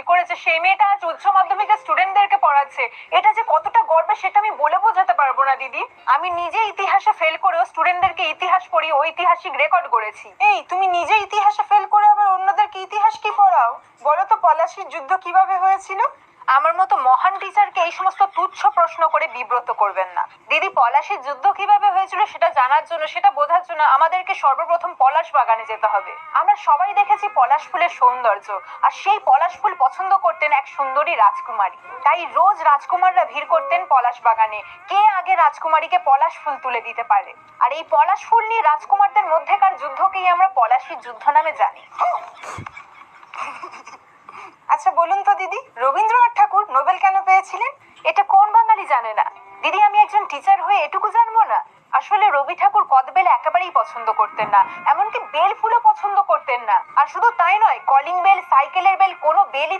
করেছে সেই মেয়েটা আজ উচ্চ মাধ্যমিকের স্টুডেন্টদেরকে পড়াচ্ছে। এটা যে কতটা গর্বে সেটা আমি বলে বোঝাতে পারবো না দিদি। আমি নিজে ইতিহাসে ফেল করেও স্টুডেন্টদেরকে ইতিহাস পড়িয়ে ঐতিহাসিক রেকর্ড করেছি। এই তুমি নিজে ইতিহাসে ফেল করে আবার অন্যদেরকে ইতিহাস কি পড়াও? বলো তো পলাশির যুদ্ধ কিভাবে হয়েছিল? আমার মতো মহান টিচারকে এই সমস্ত তুচ্ছ প্রশ্ন করে বিব্রত করবেন না দিদি। পলাশির যুদ্ধ কিভাবে হয়েছিল সেটা জানার জন্য, সেটা বোঝার জন্য আমাদেরকে সর্বপ্রথম পলাশ বাগানে যেতে হবে। আমরা সবাই দেখেছি পলাশ ফুলের সৌন্দর্য, আর সেই পলাশ ফুল পছন্দ করতেন এক সুন্দরী রাজকুমারী। তাই রোজ রাজকুমাররা ভিড় করতেন পলাশ বাগানে, কে আগে রাজকুমারীকে পলাশ ফুল তুলে দিতে পারে। আর এই পলাশ ফুল নিয়ে রাজকুমারদের মধ্যেকার যুদ্ধকেই আমরা পলাশির যুদ্ধ নামে জানি। আচ্ছা বলুন তো দিদি, রবীন্দ্রনাথ ঠাকুর নোবেল কেন পেয়েছিলেন? এটা কোন বাঙালি জানে না? দিদি আমি একজন টিচার হয়ে এটুকু জানবো না? আসলে রবি ঠাকুর কদবেল একেবারেই পছন্দ করতেন না, এমনকি বেল ফুলও পছন্দ করতেন না। আর শুধু তাই নয়, কলিং বেল, সাইকেলের বেল, কোনো বেলই